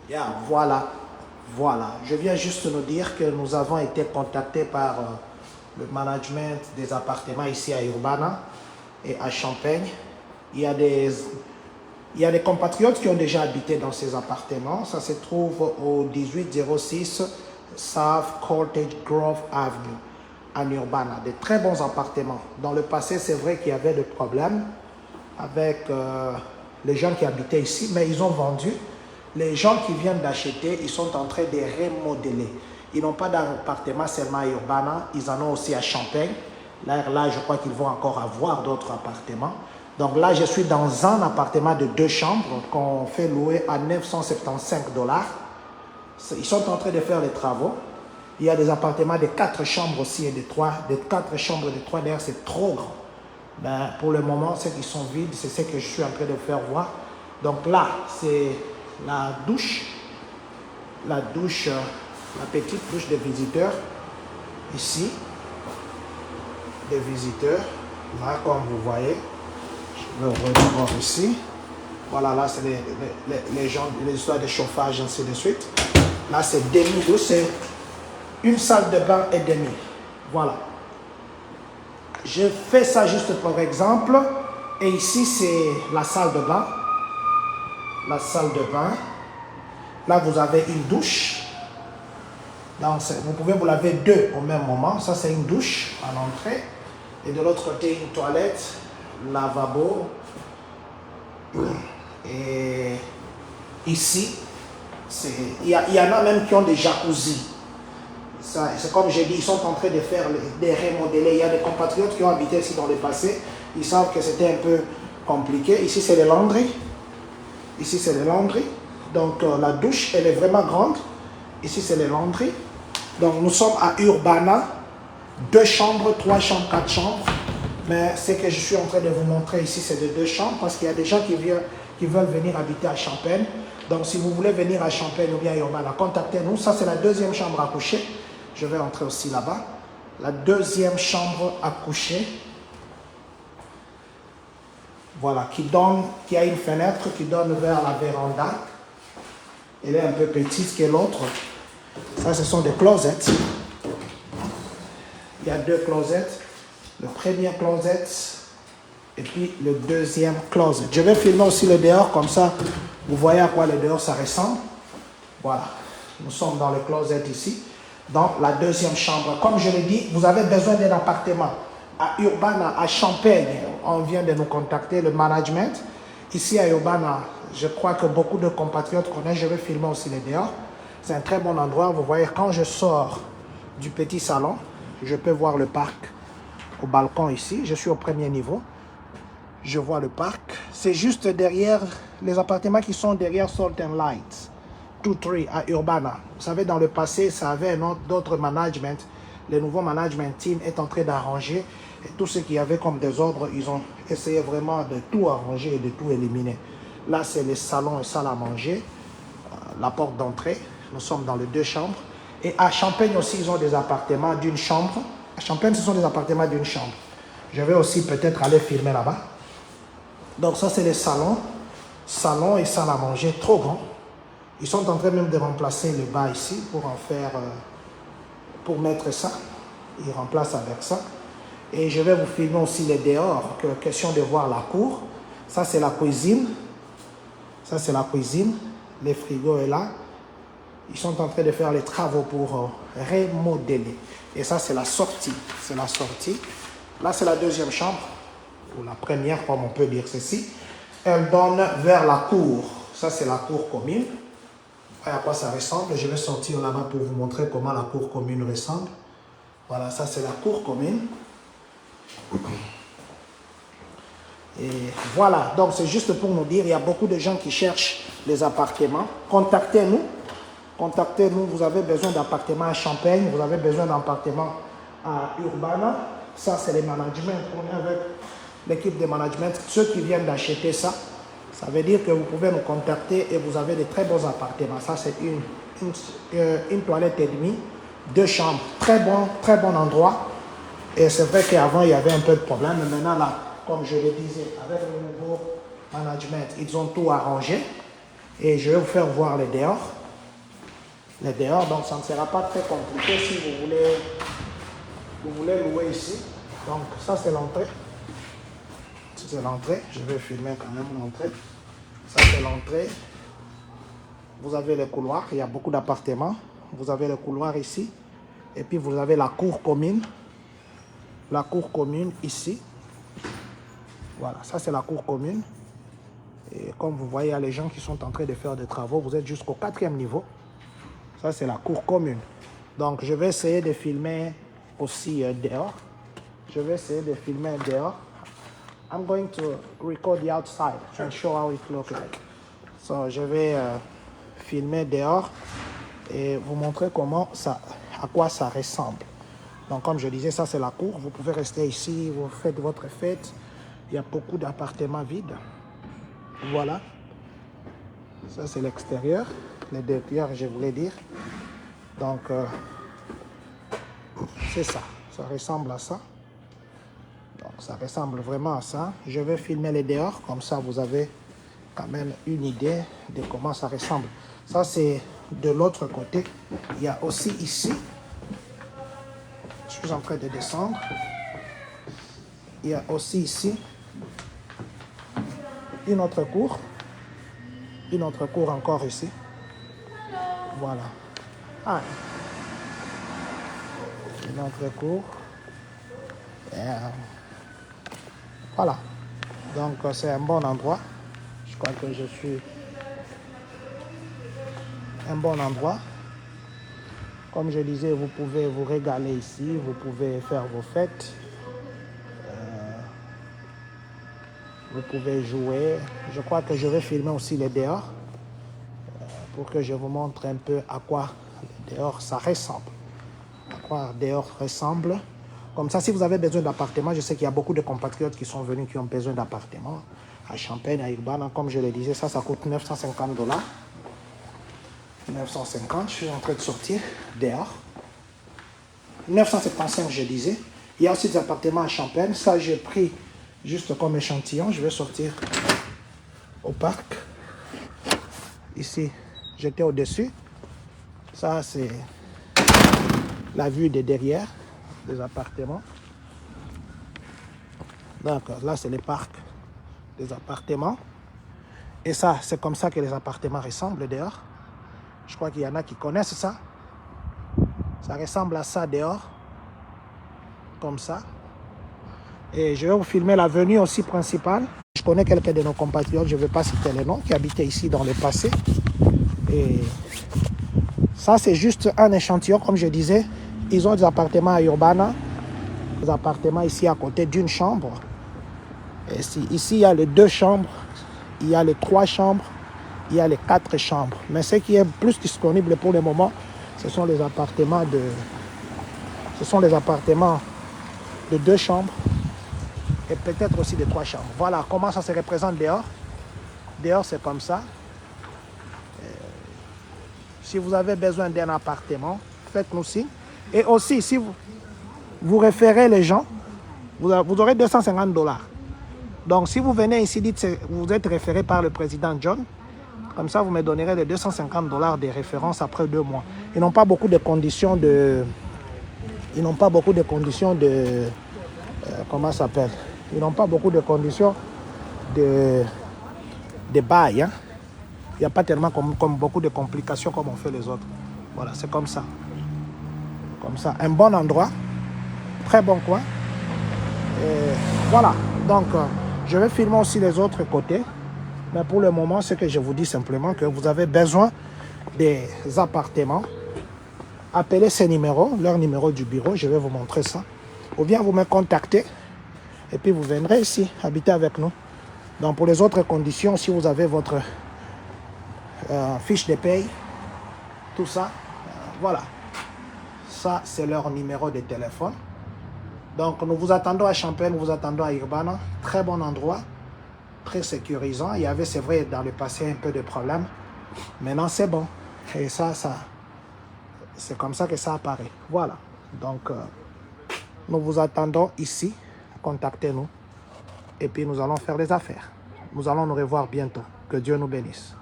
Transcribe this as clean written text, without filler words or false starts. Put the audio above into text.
Yeah, voilà. Je viens juste nous dire que nous avons été contactés par le management des appartements ici à Urbana et à Champagne. Il y a des compatriotes qui ont déjà habité dans ces appartements. Ça se trouve au 1806 South Cottage Grove Avenue, en Urbana. Des très bons appartements. Dans le passé, c'est vrai qu'il y avait des problèmes avec les gens qui habitaient ici, mais ils ont vendu. Les gens qui viennent d'acheter, ils sont en train de remodeler. Ils n'ont pas d'appartement seulement à Urbana, ils en ont aussi à Champagne. Là, je crois qu'ils vont encore avoir d'autres appartements. Donc là, je suis dans un appartement de 2 chambres qu'on fait louer à 975 $. Ils sont en train de faire les travaux. Il y a des appartements de 4 chambres aussi et de 3. De 4 chambres et de 3, d'ailleurs, c'est trop grand. Ben, pour le moment, ceux qui sont vides, c'est ce que je suis en train de faire voir. Donc là, c'est la douche, la petite douche des visiteurs, ici, des visiteurs, là, comme vous voyez, je vais revenir ici, voilà, là, c'est les histoires de chauffage, ainsi de suite, là, c'est demi-douche, c'est une salle de bain et demi, voilà, je fais ça juste pour exemple, et ici, c'est la salle de bain, là, vous avez une douche. Donc, vous pouvez vous laver 2 au même moment. Ça, c'est une douche à l'entrée. Et de l'autre côté, une toilette, lavabo. Et ici, il y en a même qui ont des jacuzzi. C'est comme j'ai dit, ils sont en train de faire des remodeler. Il y a des compatriotes qui ont habité ici dans le passé. Ils savent que c'était un peu compliqué. Ici, c'est les laundries. Donc, la douche, elle est vraiment grande. Ici, c'est les laundries. Donc, nous sommes à Urbana. 2 chambres, 3 chambres, 4 chambres. Mais ce que je suis en train de vous montrer ici, c'est de 2 chambres parce qu'il y a des gens qui veulent venir habiter à Champagne. Donc, si vous voulez venir à Champagne ou bien à Urbana, contactez-nous. Ça, c'est la 2e chambre à coucher. Je vais entrer aussi là-bas. La 2e chambre à coucher. Voilà, qui a une fenêtre qui donne vers la véranda. Elle est un peu petite que l'autre. Ça, ce sont des closets. Il y a 2 closets. Le premier closet et puis le 2e closet. Je vais filmer aussi le dehors, comme ça, vous voyez à quoi le dehors ça ressemble. Voilà. Nous sommes dans le closet ici. Dans la 2e chambre. Comme je l'ai dit, vous avez besoin d'un appartement. À Urbana, à Champagne, on vient de nous contacter, le management. Ici à Urbana, je crois que beaucoup de compatriotes connaissent. Je vais filmer aussi les dehors. C'est un très bon endroit. Vous voyez, quand je sors du petit salon, je peux voir le parc au balcon ici. Je suis au 1er niveau. Je vois le parc. C'est juste derrière les appartements qui sont derrière Salt and Lights. 2-3 à Urbana. Vous savez, dans le passé, ça avait d'autres management. Le nouveau management team est en train d'arranger. Et tout ce qu'il y avait comme désordre, ils ont essayé vraiment de tout arranger et de tout éliminer. Là, c'est les salons et salles à manger. La porte d'entrée. Nous sommes dans les 2 chambres. Et à Champagne aussi, ils ont des appartements d'une chambre. À Champagne, ce sont des appartements d'une chambre. Je vais aussi peut-être aller filmer là-bas. Donc ça, c'est les salons. Salon et salle à manger, trop grands. Ils sont en train même de remplacer le bas ici pour en faire... pour mettre ça. Ils remplacent avec ça. Et je vais vous filmer aussi les dehors. Question de voir la cour. Ça, c'est la cuisine. Ça, c'est la cuisine. Le frigo est là. Ils sont en train de faire les travaux pour remodeler. Et ça, c'est la sortie. C'est la sortie. Là, c'est la 2e chambre. Ou la première, comme on peut dire ceci. Elle donne vers la cour. Ça, c'est la cour commune. Voyez à quoi ça ressemble. Je vais sortir là-bas pour vous montrer comment la cour commune ressemble. Voilà, ça, c'est la cour commune. Et voilà. Donc, c'est juste pour nous dire, il y a beaucoup de gens qui cherchent les appartements. Contactez-nous. Contactez-nous, vous avez besoin d'appartements à Champagne, vous avez besoin d'appartements à Urbana. Ça, c'est les managements. On est avec l'équipe de management. Ceux qui viennent d'acheter ça, ça veut dire que vous pouvez nous contacter et vous avez de très bons appartements. Ça, c'est une toilette et demie, 2 chambres. Très bon endroit. Et c'est vrai qu'avant, il y avait un peu de problème. Mais maintenant, là, comme je le disais, avec le nouveau management, ils ont tout arrangé. Et je vais vous faire voir les dehors. les dehors. Donc ça ne sera pas très compliqué si vous voulez louer ici. Donc ça c'est l'entrée. C'est l'entrée. Je vais filmer quand même l'entrée. Ça c'est l'entrée. Vous avez le couloir. Il y a beaucoup d'appartements. Vous avez le couloir ici. Et puis vous avez la cour commune. La cour commune ici. Voilà, ça c'est la cour commune. Et comme vous voyez, il y a les gens qui sont en train de faire des travaux. Vous êtes jusqu'au 4e niveau. Ça c'est la cour commune. Donc je vais essayer de filmer aussi dehors. Je vais essayer de filmer dehors. I'm going to record the outside and show how it looks like. So, je vais filmer dehors et vous montrer comment ça, à quoi ça ressemble. Donc, comme je disais, ça c'est la cour. Vous pouvez rester ici, vous faites votre fête. Il y a beaucoup d'appartements vides. Voilà. Ça c'est l'extérieur. L'intérieur, je voulais dire. Donc, c'est ça. Ça ressemble à ça. Donc ça ressemble vraiment à ça. Je vais filmer les dehors, comme ça vous avez quand même une idée de comment ça ressemble. Ça c'est de l'autre côté. Il y a aussi ici, je suis en train de descendre. Il y a aussi ici une autre cour. Une autre cour encore ici. Voilà. Ah. Une autre cour. Voilà, donc c'est un bon endroit. Je crois que je suis un bon endroit. Comme je disais, vous pouvez vous régaler ici, vous pouvez faire vos fêtes. Vous pouvez jouer. Je crois que je vais filmer aussi les dehors pour que je vous montre un peu à quoi les dehors ça ressemble. À quoi dehors ressemble. Comme ça, si vous avez besoin d'appartements, je sais qu'il y a beaucoup de compatriotes qui sont venus qui ont besoin d'appartements. À Champagne, à Urbana, comme je le disais, ça coûte $950. 950, je suis en train de sortir dehors. 975, je disais. Il y a aussi des appartements à Champagne. Ça, j'ai pris juste comme échantillon. Je vais sortir au parc. Ici, j'étais au-dessus. Ça, c'est la vue de derrière des appartements. D'accord, là, c'est le parc des appartements. Et ça, c'est comme ça que les appartements ressemblent dehors. Je crois qu'il y en a qui connaissent ça. Ça ressemble à ça dehors. Comme ça. Et je vais vous filmer l'avenue aussi principale. Je connais quelqu'un de nos compatriotes, je ne vais pas citer les noms, qui habitait ici dans le passé. Et ça, c'est juste un échantillon, comme je disais. Ils ont des appartements à Urbana. Des appartements ici à côté d'une chambre. Et ici, il y a les 2 chambres. Il y a les 3 chambres. Il y a les 4 chambres. Mais ce qui est plus disponible pour le moment, ce sont les appartements de 2 chambres et peut-être aussi de 3 chambres. Voilà comment ça se représente dehors. Dehors, c'est comme ça. Si vous avez besoin d'un appartement, faites-nous signe. Et aussi, si vous référez les gens, vous aurez $250. Donc, si vous venez ici, dites que vous êtes référé par le président John, comme ça, vous me donnerez les $250 de référence après 2 mois. Ils n'ont pas beaucoup de conditions de... comment ça s'appelle? Ils n'ont pas beaucoup de conditions de bail. Hein? Il n'y a pas tellement comme beaucoup de complications comme on fait les autres. Voilà, c'est comme ça. Comme ça. Un bon endroit. Très bon coin. Et voilà. Donc, je vais filmer aussi les autres côtés. Mais pour le moment, c'est que je vous dis simplement que vous avez besoin des appartements. Appelez ces numéros, leur numéro du bureau. Je vais vous montrer ça. Ou bien vous me contactez. Et puis vous viendrez ici, habiter avec nous. Donc pour les autres conditions, si vous avez votre fiche de paye, tout ça, voilà. Ça, c'est leur numéro de téléphone. Donc nous vous attendons à Champagne, nous vous attendons à Urbana. Très bon endroit, très sécurisant. Il y avait, c'est vrai, dans le passé un peu de problèmes. Maintenant, c'est bon. Et ça, c'est comme ça que ça apparaît. Voilà. Donc, nous vous attendons ici. Contactez-nous. Et puis, nous allons faire des affaires. Nous allons nous revoir bientôt. Que Dieu nous bénisse.